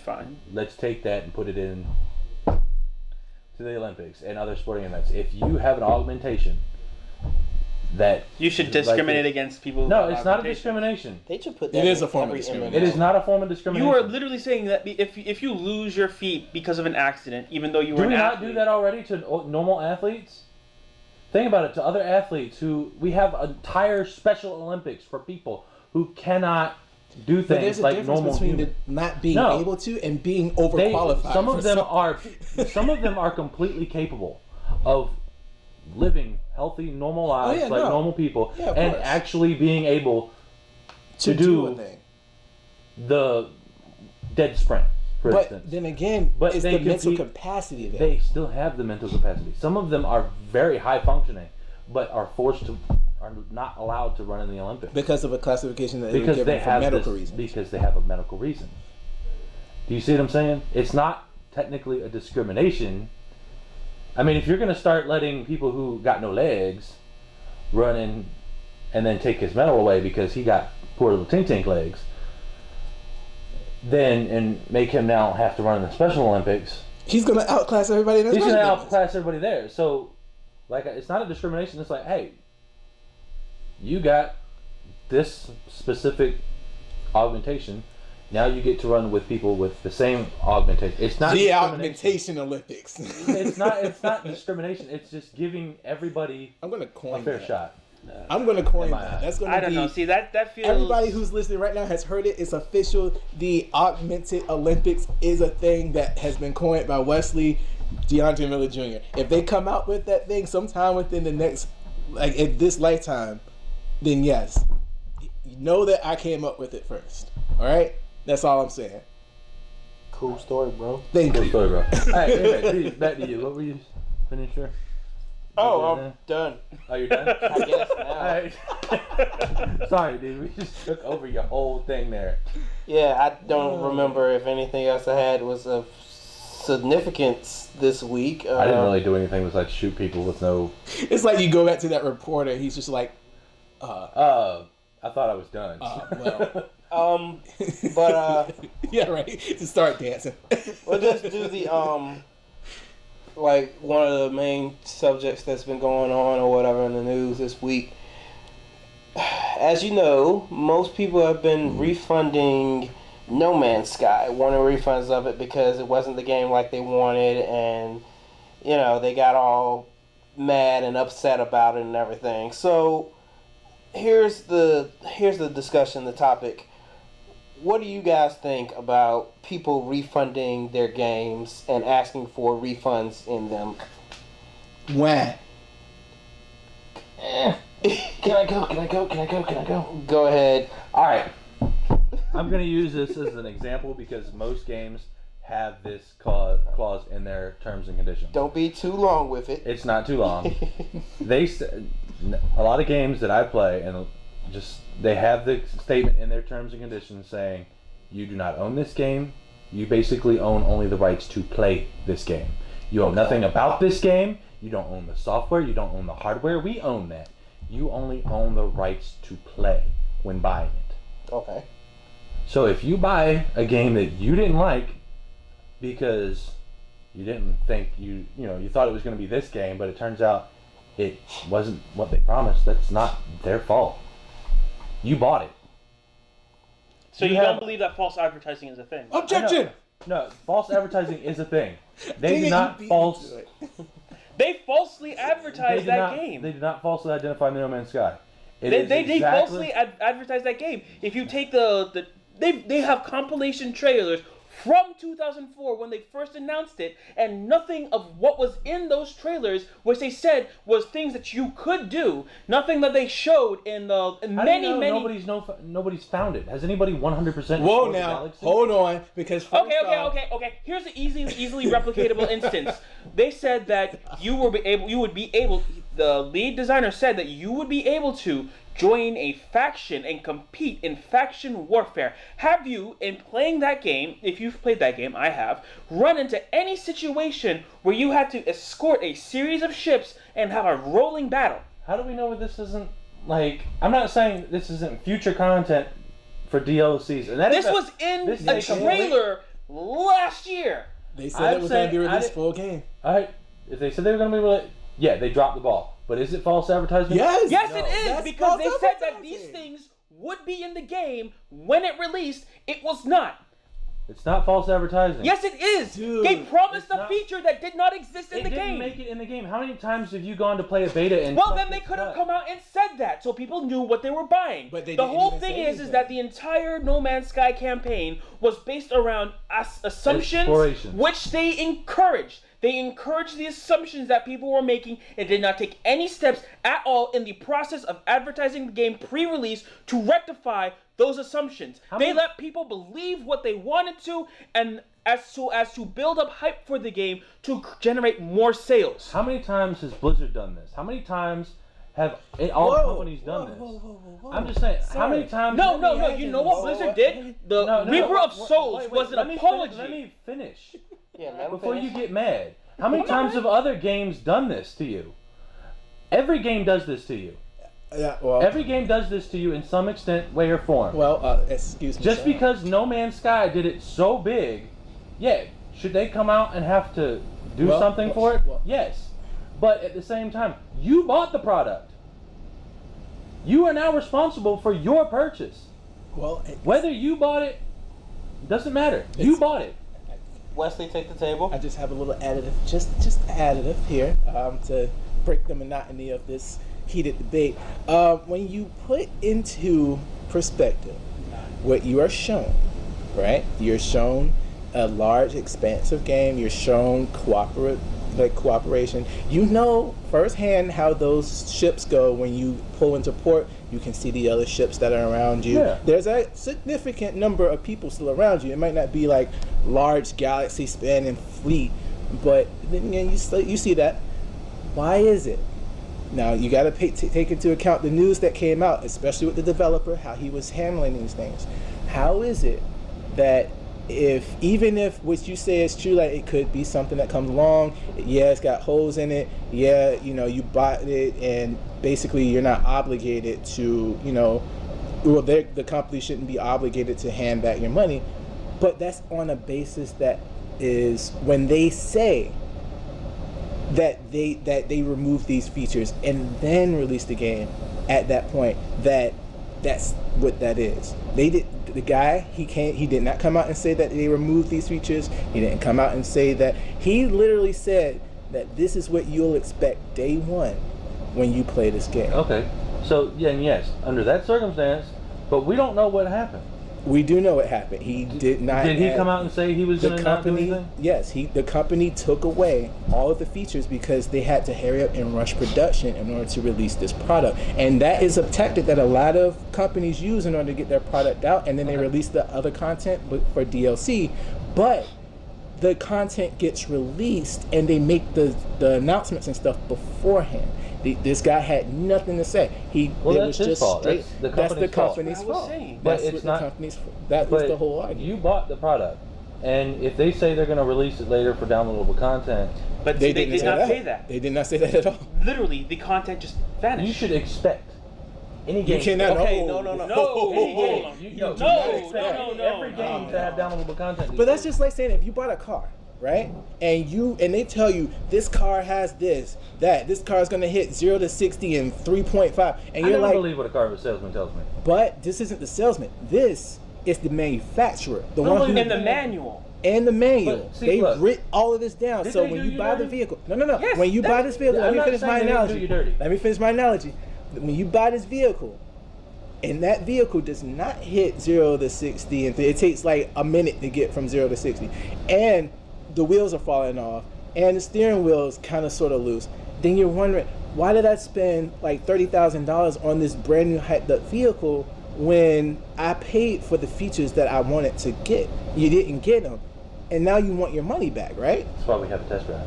Fine. Let's take that and put it in to the Olympics and other sporting events. If you have an augmentation that you should discriminate against people. No, it's not a discrimination. They should put that. It is a form of discrimination. It is not a form of discrimination. You are literally saying that if you lose your feet because of an accident, even though you were do an we athlete, not do that already to normal athletes? Think about it. To other athletes we have entire Special Olympics for people who cannot do things but there's a like difference normal between humans. not being able to and being overqualified. Some of them are completely capable of living healthy, normal lives normal people, and course. actually being able to do a thing. The dead sprint, for instance. But then again, it's the mental capacity there. They still have the mental capacity. Some of them are very high functioning, but are are not allowed to run in the Olympics because of a classification that they were given for medical reasons. Because they have a medical reason. Do you see what I'm saying? It's not technically a discrimination. I mean, if you're going to start letting people who got no legs run in and then take his medal away because he got poor little tink legs, then and make him now have to run in the Special Olympics, he's going to outclass everybody. He's going to outclass everybody there. So, like, it's not a discrimination. It's like, hey, you got this specific augmentation. Now you get to run with people with the same augmentation. It's not the augmentation Olympics. It's not discrimination. It's just giving everybody I'm gonna coin a fair shot. I'm gonna coin that. That's gonna I don't know. See that feels. Everybody who's listening right now has heard it. It's official. The augmented Olympics is a thing that has been coined by Wesley DeAndre Miller Jr. If they come out with that thing sometime within the next, like in this lifetime, then yes, you know that I came up with it first. All right. That's all I'm saying. Cool story, bro. Thank you. Cool story, bro. Alright, anyway, back to you. What were you finished here? I'm done. Oh, you're done? I guess now. Alright. Sorry, dude. We just took over your whole thing there. Yeah, I don't remember if anything else I had was of significance this week. I didn't really do anything besides shoot people with no... It's like you go back to that reporter. He's just like, I thought I was done. well... yeah, right. To start dancing. We'll just do the like one of the main subjects that's been going on or whatever in the news this week. As you know, most people have been refunding No Man's Sky, wanting refunds of it because it wasn't the game like they wanted, and you know they got all mad and upset about it and everything. So here's the discussion, the topic. What do you guys think about people refunding their games and asking for refunds in them? When? Can I go? Go ahead. Alright. I'm going to use this as an example because most games have this clause in their terms and conditions. Don't be too long with it. It's not too long. A lot of games that I play and they have the statement in their terms and conditions saying you do not own this game. You basically own only the rights to play this game. You own nothing about this game. You don't own the software. You don't own the hardware. We own that. You only own the rights to play when buying it. Okay. So if you buy a game that you didn't like because you didn't think you thought it was going to be this game, but it turns out it wasn't what they promised, that's not their fault. You bought it. So you don't believe that false advertising is a thing? Objection! No, false advertising is a thing. They did not They falsely advertised that game. They did not falsely identify No Man's Sky. They falsely advertised that game. If you take they have compilation trailers from 2004 when they first announced it, and nothing of what was in those trailers, which they said was things that you could do, nothing that they showed in many. Nobody's found it. Has anybody 100%? Whoa, now hold on, because okay. Here's an easily replicatable instance. They said that the lead designer said that you would be able to join a faction and compete in faction warfare. Have you, in playing that game, if you've played that game, I have, run into any situation where you had to escort a series of ships and have a rolling battle? How do we know this isn't, like, I'm not saying this isn't future content for DLCs. And this was in a trailer last year. They said it was going to be released full game. If they said they were going to be released, yeah, they dropped the ball. But is it false advertisement? Yes! Yes, it is, because they said that these things would be in the game when it released. It was not. It's not false advertising. Yes, it is. Dude, they promised a feature that did not exist in the game. It didn't make it in the game. How many times have you gone to play a beta and... Well, then they could have come out and said that, so people knew what they were buying. But the whole thing is that the entire No Man's Sky campaign was based around assumptions, which they encouraged. They encouraged the assumptions that people were making and did not take any steps at all in the process of advertising the game pre-release to rectify those assumptions. They let people believe what they wanted to, and as to build up hype for the game to generate more sales. How many times has Blizzard done this? How many times all Whoa, companies done this. Whoa. I'm just saying, how many times? No. You know what Blizzard did? The Reaper of Souls was an apology. Let me finish. Yeah, Before you get mad. How many times have other games done this to you? Every game does this to you. Yeah, well, Every game does this to you in some extent, way, or form. well, excuse me. Just sir. because No Man's Sky did it so big, yeah, should they come out and have to do something for it? Yes. But at the same time, you bought the product. You are now responsible for your purchase. Well, Whether you bought it, doesn't matter. You bought it. Wesley, take the table. I just have a little additive, just additive here to break the monotony of this heated debate. When you put into perspective what you are shown, right? You're shown a large, expansive game. You're shown cooperation. You know firsthand how those ships go. When you pull into port, you can see the other ships that are around you. Yeah. There's a significant number of people still around you. It might not be like large galaxy spanning fleet, but then again, you see that. Why is it? Now you got to take into account the news that came out, especially with the developer, how he was handling these things. How is it that even if what you say is true, like it could be something that comes along, yeah, it's got holes in it, yeah, you bought it, and basically you're not obligated to, the company shouldn't be obligated to hand back your money, but that's on a basis that is when they say that they remove these features and then release the game. At that point, that's what that is. The guy, he did not come out and say that they removed these features. He didn't come out and say that. He literally said that this is what you'll expect day one when you play this game. Okay. So, yeah, and yes, under that circumstance, but we don't know what happened. We do know what happened. He did not. Did he come out and say he was going to not do anything? Yes, the company took away all of the features because they had to hurry up and rush production in order to release this product. And that is a tactic that a lot of companies use in order to get their product out, and then they release the other content for DLC. But the content gets released and they make the announcements and stuff beforehand. This guy had nothing to say. That's his fault. That's the company's fault. But it's not. That was the whole argument. You bought the product, and if they say they're going to release it later for downloadable content, but they did not say that. They did not say that at all. Literally, the content just vanished. You should expect any game. You cannot. Okay, no. No. Every game to have downloadable content. But that's just like saying if you bought a car, right? And they tell you this car has this car is gonna hit 0 to 60 in 3.5, and you're like, I believe what a car salesman tells me. But this isn't the salesman. This is the manufacturer, the one who in the manual. And the manual. But, see, they writ all of this down. So when you buy the vehicle, no. Yes, when you buy this vehicle, let me finish my analogy. Let me finish my analogy. When you buy this vehicle, and that vehicle does not hit 0 to 60, and it takes like a minute to get from 0 to 60, and the wheels are falling off, and the steering wheel is kind of sort of loose, then you're wondering, why did I spend like $30,000 on this brand new hyped up vehicle when I paid for the features that I wanted to get? You didn't get them, and now you want your money back, right? That's why we have a test drive.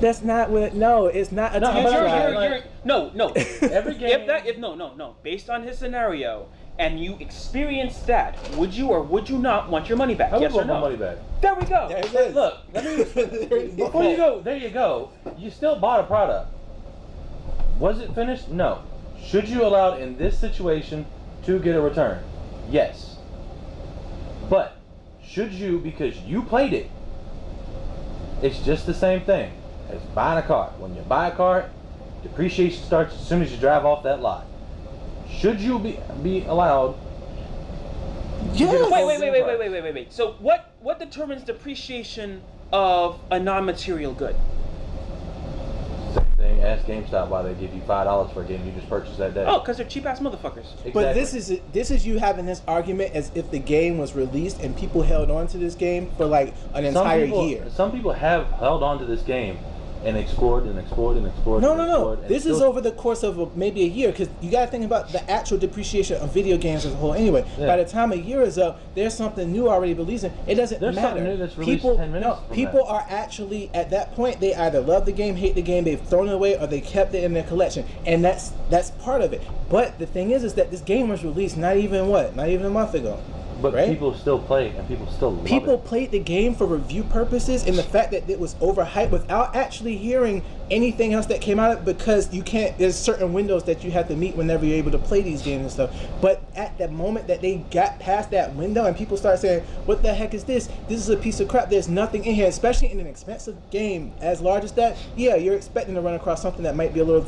That's not what. No, it's not a test drive. No. Every game. No. Based on his scenario, and you experienced that, would you or would you not want your money back? I would Yes or want no? my money back. There we go. There it is. Look, before you go, there you go. You still bought a product. Was it finished? No. Should you allow in this situation to get a return? Yes. But should you, because you played it, it's just the same thing as buying a car. When you buy a car, depreciation starts as soon as you drive off that lot. Should you be allowed? Yeah. Wait. So what determines depreciation of a non-material good? Same thing. Ask GameStop why they give you $5 for a game you just purchased that day. Oh, because they're cheap ass motherfuckers. Exactly. But this is you having this argument as if the game was released and people held on to this game for like an entire year. Some people have held on to this game and explored and explored and explored. No, and no, no. explored and This is still- over the course of maybe a year, because you got to think about the actual depreciation of video games as a whole. Anyway, Yeah. by the time a year is up, there's something new already releasing. It doesn't There's matter. something new that's released people, 10 minutes no, from people that. are actually at that point. They either love the game, hate the game, they've thrown it away, or they kept it in their collection, and that's part of it. But the thing is that this game was released not even a month ago. But right? people still play it, and people still love People it. played the game for review purposes, and the fact that it was overhyped without actually hearing anything else that came out of it, because you can't, there's certain windows that you have to meet whenever you're able to play these games and stuff. But at the moment that they got past that window and people start saying, what the heck is this? This is a piece of crap. There's nothing in here, especially in an expensive game as large as that. Yeah, you're expecting to run across something that might be a little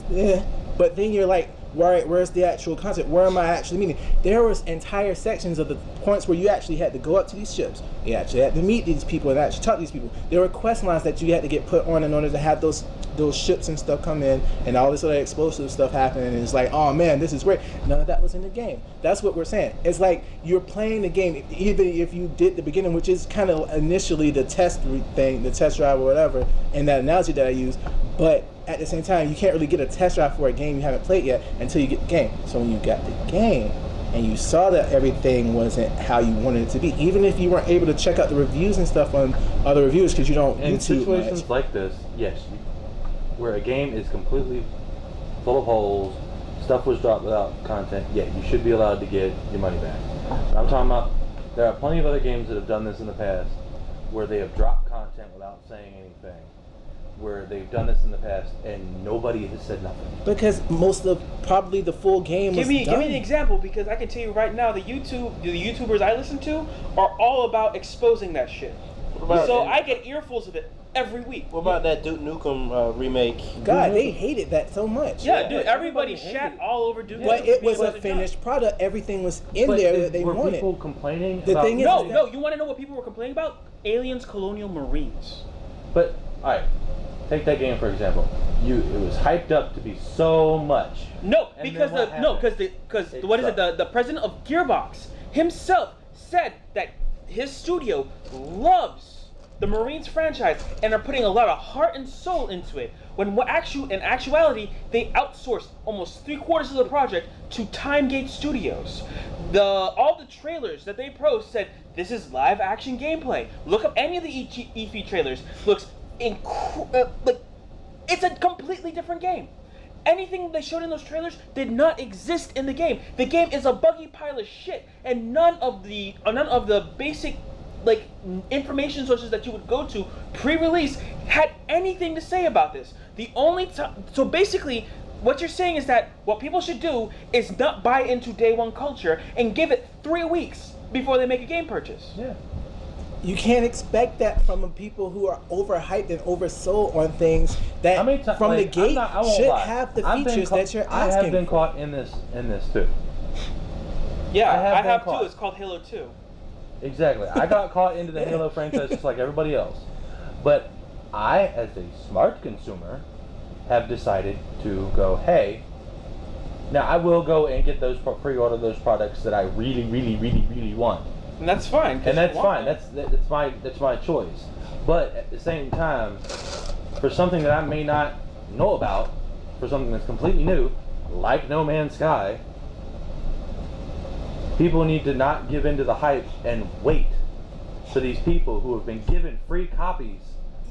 but then you're like, where's the actual concept? Where am I actually meeting? There was entire sections of the points where you actually had to go up to these ships. You actually had to meet these people and actually talk to these people. There were quest lines that you had to get put on in order to have those ships and stuff come in, and all this other explosive stuff happen. And it's like, oh man, this is great. None of that was in the game. That's what we're saying. It's like you're playing the game, even if you did the beginning, which is kind of initially the test thing, the test drive or whatever, and that analogy that I use. But at the same time, you can't really get a test drive for a game you haven't played yet until you get the game. So when you got the game and you saw that everything wasn't how you wanted it to be, even if you weren't able to check out the reviews and stuff on other reviews because you don't In YouTube situations much. like this, yes, where a game is completely full of holes, stuff was dropped without content, yeah, you should be allowed to get your money back. But I'm talking about, there are plenty of other games that have done this in the past where they have dropped content without saying anything, where they've done this in the past and nobody has said nothing. Because most of probably the full game Give was me done. an example, because I can tell you right now, the YouTubers I listen to are all about exposing that shit. So I get earfuls of it every week. What about that Duke Nukem remake? God, they hated that so much. Yeah, dude, everybody shat all over Duke Nukem. But it was because a it's finished product. Everything was in But there that they were wanted. people complaining The about... thing is- No, you want to know what people were complaining about? Aliens, Colonial Marines. But, alright, take that game for example. It was hyped up to be so much. No, And because then what because It what is it? sucked. The president of Gearbox himself said that his studio loves the Marines franchise and are putting a lot of heart and soul into it. When in actuality, they outsourced almost 3/4 of the project to Timegate Studios. All the trailers that they post said this is live action gameplay. Look up any of the E3 trailers. Looks like it's a completely different game. Anything they showed in those trailers did not exist in the game. The game is a buggy pile of shit, and none of the basic information sources that you would go to pre-release had anything to say about this. So basically, what you're saying is that what people should do is not buy into day one culture and give it 3 weeks before they make a game purchase. Yeah. You can't expect that from people who are overhyped and oversold on things that from the gate should have the features that you're asking. I have been caught in this too. Yeah, I been have caught. too. It's called Halo 2. Exactly. I got caught into the Halo franchise just like everybody else. But I, as a smart consumer, have decided to go, hey, now I will go and get those pre-order those products that I really, really, really, really want. And that's fine. And that's fine. That's my choice. But at the same time, for something that I may not know about, for something that's completely new, like No Man's Sky, people need to not give in to the hype and wait for these people who have been given free copies.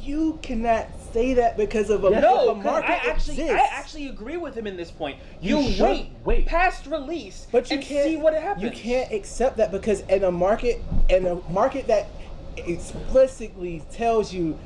You cannot say that because of a market I exists. actually agree with him in this point. You You should wait. past release But you and can't see what happens. You can't accept that because in a market that explicitly tells you,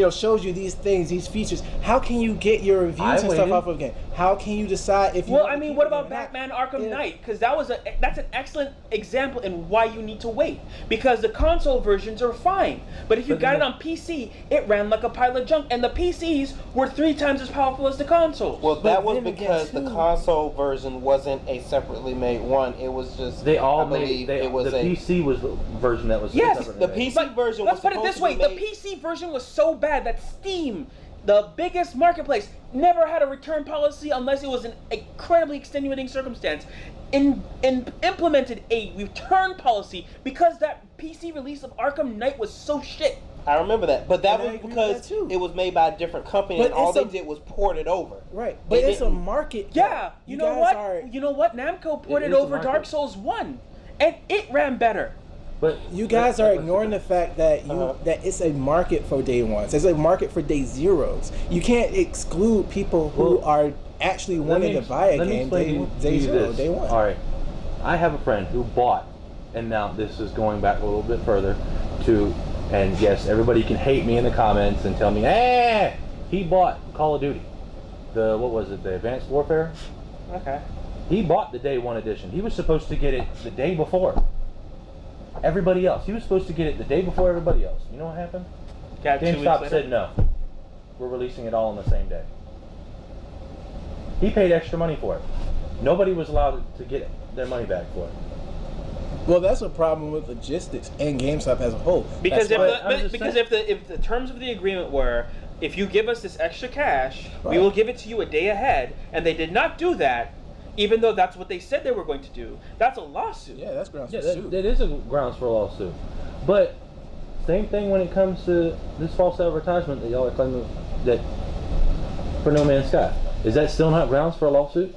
shows you these things, these features. How can you get your reviews and stuff off of a game? How can you decide if you? Well, I mean, what about Batman Arkham Knight? Because that's an excellent example in why you need to wait. Because the console versions are fine, but if you got it on PC, it ran like a pile of junk, and the PCs were 3 times as powerful as the consoles. Well, that was then again, because the too- console version wasn't a separately made one. It was just They all I believe made. it was the PC was the version that was. Yes, separately the made. PC version Let's was put it this supposed way: to be the made- PC version was so bad that Steam, the biggest marketplace, never had a return policy unless it was an incredibly extenuating circumstance. Implemented a return policy because that PC release of Arkham Knight was so shit. I remember that, but that And I was agree with because that too. it was made by a different company, But and all it's they a- did was port it over. Right, but They it's a didn't- market. Yeah, you know guys what? are- You know what? Namco ported is a over market. Dark Souls 1, and it ran better. But You guys are ignoring the fact that that it's a market for day ones. It's a market for day zeros. You can't exclude people who Well, are actually wanting to buy a let me game explain to day you zero, this. day one. All right, I have a friend who bought, and now this is going back a little bit further to, and yes, everybody can hate me in the comments and tell me, he bought Call of Duty, the what was it, the Advanced Warfare? Okay. He bought the day one edition. He was supposed to get it the day before everybody else. He was supposed to get it the day before everybody else. You know what happened? Got 2 weeks GameStop later. said no. We're releasing it all on the same day. He paid extra money for it. Nobody was allowed to get their money back for it. Well, that's a problem with logistics and GameStop as a whole. Because That's why- if the terms of the agreement were, if you give us this extra cash, we Right. will give it to you a day ahead, and they did not do that, even though that's what they said they were going to do, that's a lawsuit. yeah, that's grounds Yeah, for suit. that is a grounds for a lawsuit. But same thing when it comes to this false advertisement that y'all are claiming that for No Man's Sky. Is that still not grounds for a lawsuit?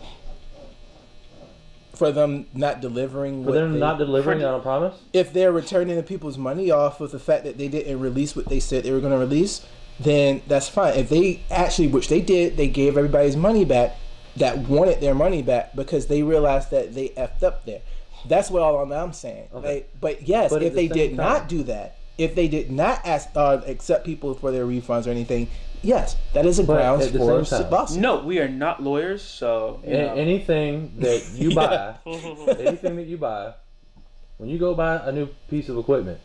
For them not delivering. For what them they- not delivering for- on a promise? If they're returning the people's money off with the fact that they didn't release what they said they were going to release, then that's fine. If they actually, which they did, they gave everybody's money back that wanted their money back because they realized that they effed up there. That's what all I'm saying. Okay. Like, but yes, But at if the they did same not time- do that, if they did not ask accept people for their refunds or anything, yes, that is a But grounds at the for same time- lawsuit. No, we are not lawyers, so you know. Anything that you buy, anything that you buy, when you go buy a new piece of equipment,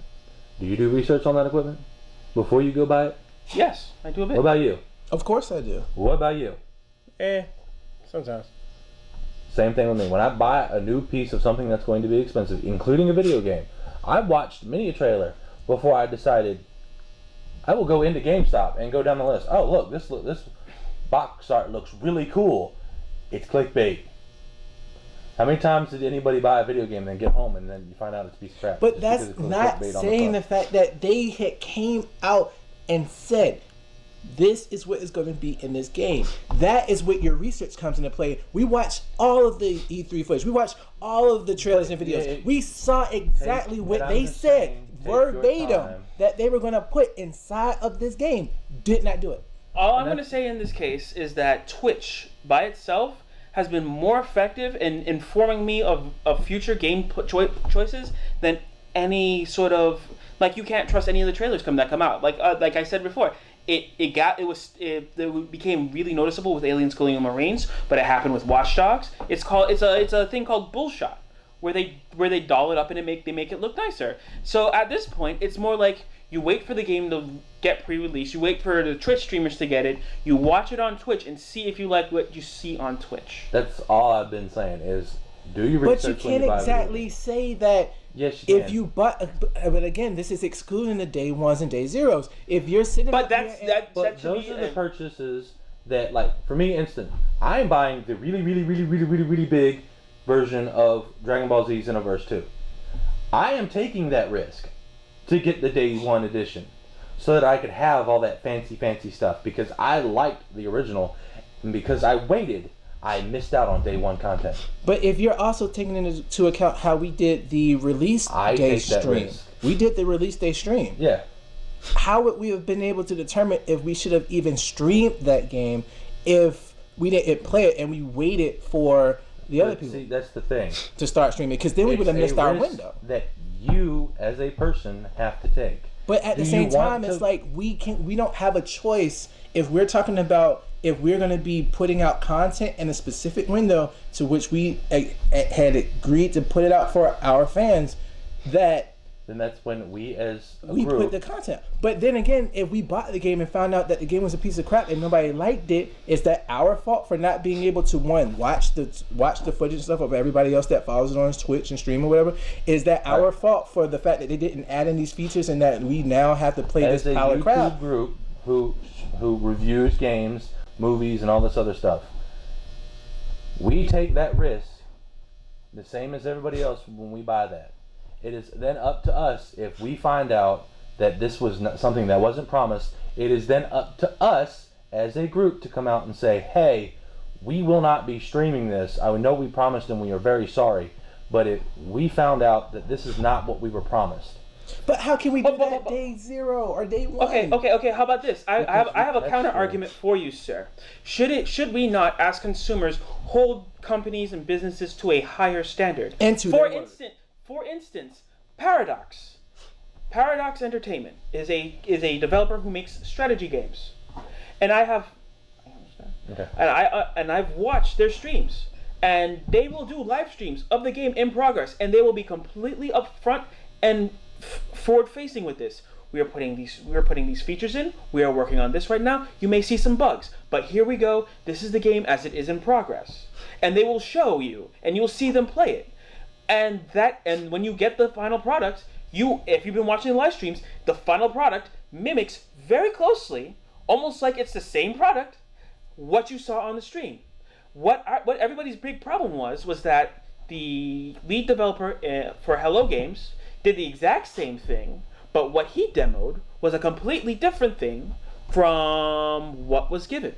do you do research on that equipment before you go buy it? Yes, I do a bit. What about you? Of course I do. What about you? Sometimes. Same thing with me. When I buy a new piece of something that's going to be expensive, including a video game, I watched many a trailer before I decided I will go into GameStop and go down the list. Oh, look, this box art looks really cool. It's clickbait. How many times did anybody buy a video game and then get home and then you find out it's a piece of crap? But just that's because it was not clickbait on saying the front? fact that they had came out and said, this is what is going to be in this game. That is what your research comes into play. We watched all of the E3 footage. We watched all of the trailers and videos. yeah, We saw exactly and what I'm they just said saying, take your verbatim time. that they were going to put inside of this game. Did not do it. All I'm going to say in this case is that Twitch by itself has been more effective in informing me of future game choices than any sort of, like, you can't trust any of the trailers that come out. Like I said before, it became really noticeable with Aliens Colonial Marines, but it happened with Watch Dogs. It's a thing called bullshot, where they doll it up and they make it look nicer. So at this point, it's more like you wait for the game to get pre-release, you wait for the Twitch streamers to get it, you watch it on Twitch and see if you like what you see on Twitch. That's all I've been saying is do your But you research when can't you buy a video exactly game. say that. Yes, you If can. you but again, this is excluding the day ones and day zeros. If you're sitting, But up that's here and- But that should those be are the purchases that, like, for me, instant. I'm buying the really big version of Dragon Ball Z Xenoverse 2. I am taking that risk to get the day one edition so that I could have all that fancy stuff because I liked the original, and because I waited, I missed out on day one content. But if you're also taking into account how we did the release I day take that stream, risk. we did the release day stream. Yeah. How would we have been able to determine if we should have even streamed that game if we didn't play it and we waited for the other But people see, that's the thing. to start streaming? Because then we would have It's missed a our risk window. that you, as a person, have to take. But at the Do same you want time, it's to- like we don't have a choice if we're talking about if we're going to be putting out content in a specific window to which we had agreed to put it out for our fans, that Then that's when we, as a we group, put the content. But then again, if we bought the game and found out that the game was a piece of crap and nobody liked it, is that our fault for not being able to watch the footage and stuff of everybody else that follows it on Twitch and stream or whatever? Is that our fault for the fact that they didn't add in these features and that we now have to play as this a pile of YouTube crap? group who reviews games, movies, and all this other stuff, we take that risk the same as everybody else when we buy that. It is then up to us if we find out that this was not something that wasn't promised, it is then up to us as a group to come out and say, hey, we will not be streaming this. I know we promised and we are very sorry, but if we found out that this is not what we were promised. But how can we do that day 0 or day 1? Okay. How about this? I have a counter argument for you, sir. Should we not, as consumers, hold companies and businesses to a higher standard? And to for instance, Paradox Entertainment is a developer who makes strategy games, and I've watched their streams, and they will do live streams of the game in progress, and they will be completely upfront and forward facing with this. We are putting these features in. We are working on this right now. You may see some bugs, but here we go. This is the game as it is in progress, and they will show you, and you'll see them play it. And when you get the final product, if you've been watching the live streams, the final product mimics very closely, almost like it's the same product, what you saw on the stream. What everybody's big problem was that the lead developer for Hello Games did the exact same thing, but what he demoed was a completely different thing from what was given.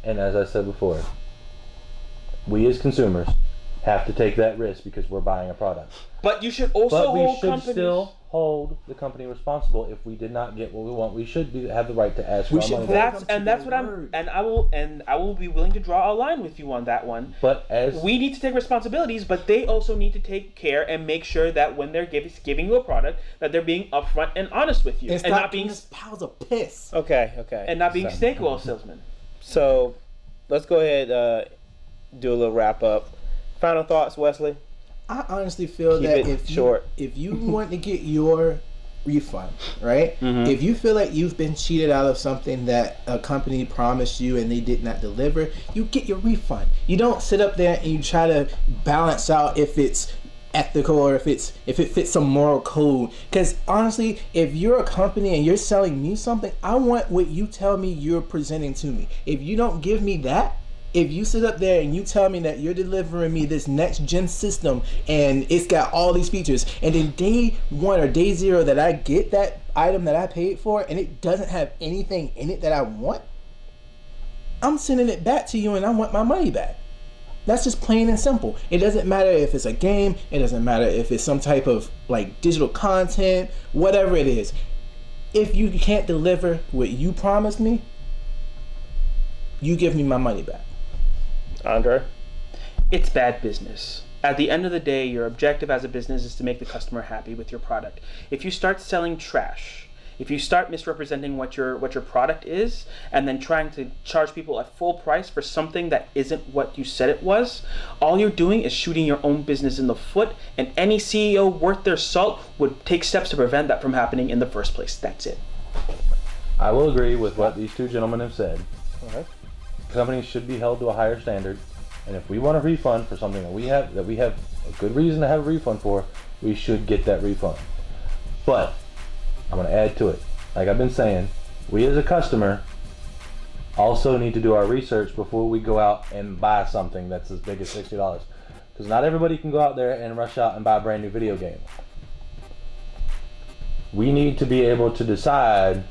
And as I said before, we as consumers have to take that risk because we're buying a product. But you should also still hold the company responsible if we did not get what we want. We should have the right to ask for our money back. I will be willing to draw a line with you on that one. But we need to take responsibilities, but they also need to take care and make sure that when they're giving you a product, that they're being upfront and honest with you, and not being piles of piss. Okay. And not being snake oil salesmen. So, let's go ahead do a little wrap up. Final thoughts, Wesley? I honestly feel Keep that it if you want to get your refund, right? Mm-hmm. If you feel like you've been cheated out of something that a company promised you and they did not deliver, you get your refund. You don't sit up there and you try to balance out if it's ethical or if it fits some moral code. Because honestly, if you're a company and you're selling me something, I want what you tell me you're presenting to me. If you don't give me that, if you sit up there and you tell me that you're delivering me this next gen system and it's got all these features, and then day 1 or day 0 that I get that item that I paid for and it doesn't have anything in it that I want, I'm sending it back to you and I want my money back. That's just plain and simple. It doesn't matter if it's a game, it doesn't matter if it's some type of like digital content, whatever it is. If you can't deliver what you promised me, you give me my money back. Andre? It's bad business. At the end of the day, your objective as a business is to make the customer happy with your product. If you start selling trash, if you start misrepresenting what your product is, and then trying to charge people at full price for something that isn't what you said it was, all you're doing is shooting your own business in the foot, and any CEO worth their salt would take steps to prevent that from happening in the first place. That's it. I will agree with what these two gentlemen have said. Okay. Companies should be held to a higher standard, and if we want a refund for something that we have a good reason to have a refund for, we should get that refund. But I'm going to add to it. Like I've been saying, we as a customer also need to do our research before we go out and buy something that's as big as $60. Because not everybody can go out there and rush out and buy a brand new video game. We need to be able to decide,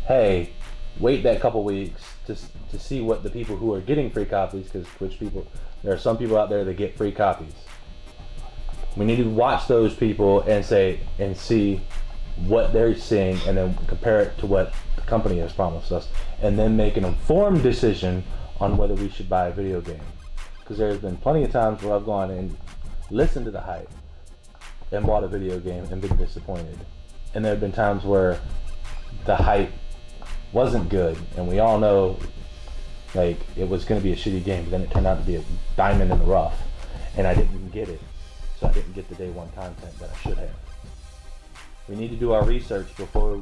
hey, wait that couple weeks to see what the people who are getting free copies, because there are some people out there that get free copies. We need to watch those people and see what they're seeing, and then compare it to what the company has promised us, and then make an informed decision on whether we should buy a video game. Because there's been plenty of times where I've gone and listened to the hype and bought a video game and been disappointed. And there have been times where the hype wasn't good, and we all know like it was going to be a shitty game, but then it turned out to be a diamond in the rough, and I didn't even get it, so I didn't get the day 1 content that I should have. We need to do our research before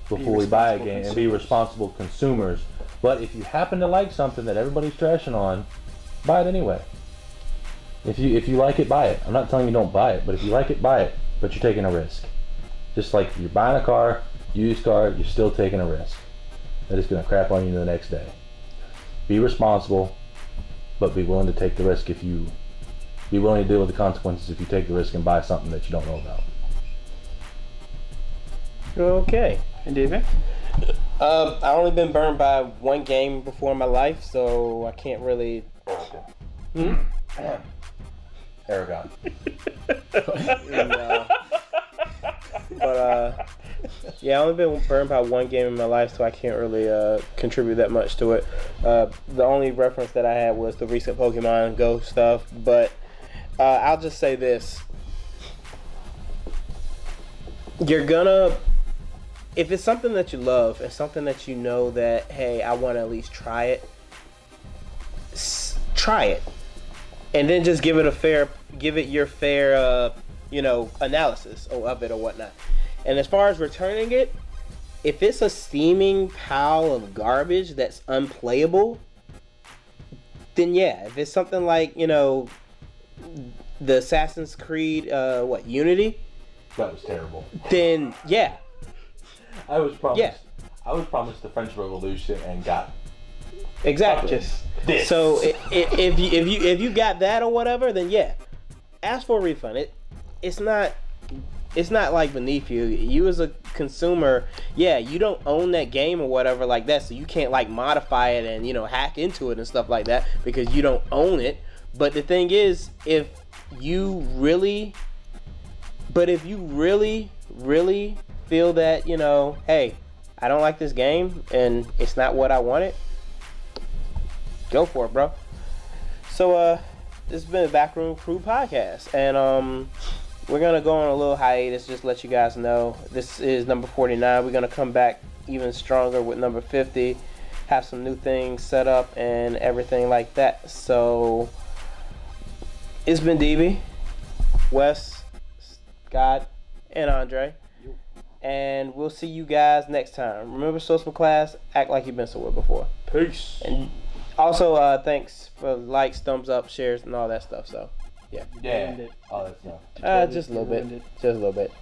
we buy a game and be responsible consumers. But if you happen to like something that everybody's trashing on, buy it anyway. If you like it, buy it. I'm not telling you don't buy it, but if you like it, buy it. But you're taking a risk. Just like you're buying a car, used car, you're still taking a risk. That is going to crap on you the next day. Be responsible, but be willing to take the risk be willing to deal with the consequences if you take the risk and buy something that you don't know about. Okay. And David? I only been burned by one game before in my life, so I can't really. Aragon. Yeah, I only been burned by one game in my life, so I can't really contribute that much to it. The only reference that I had was the recent Pokemon Go stuff, but I'll just say this. You're gonna, if it's something that you love and something that you know that, hey, I want to at least try it, try it. And then just give it your fair, analysis of it or whatnot. And as far as returning it, if it's a steaming pile of garbage that's unplayable, then yeah. If it's something like, the Assassin's Creed, Unity? That was terrible. Then yeah. I was promised. Yeah. I was promised the French Revolution and got exactly. Just this. So if you got that or whatever, then yeah, ask for a refund. It's not like beneath you. You as a consumer, yeah, you don't own that game or whatever like that, so you can't like modify it and hack into it and stuff like that because you don't own it. But the thing is, if you really feel that hey, I don't like this game and it's not what I wanted, go for it, bro. So this has been the Backroom Crew podcast, and we're gonna go on a little hiatus, just to let you guys know. This is number 49. We're gonna come back even stronger with number 50, have some new things set up and everything like that. So it's been DB, Wes, Scott, and Andre. And we'll see you guys next time. Remember, social class, act like you've been somewhere before. Peace. And also, thanks for likes, thumbs up, shares, and all that stuff. So, yeah. Yeah. All that stuff. Just a little bit. Just a little bit.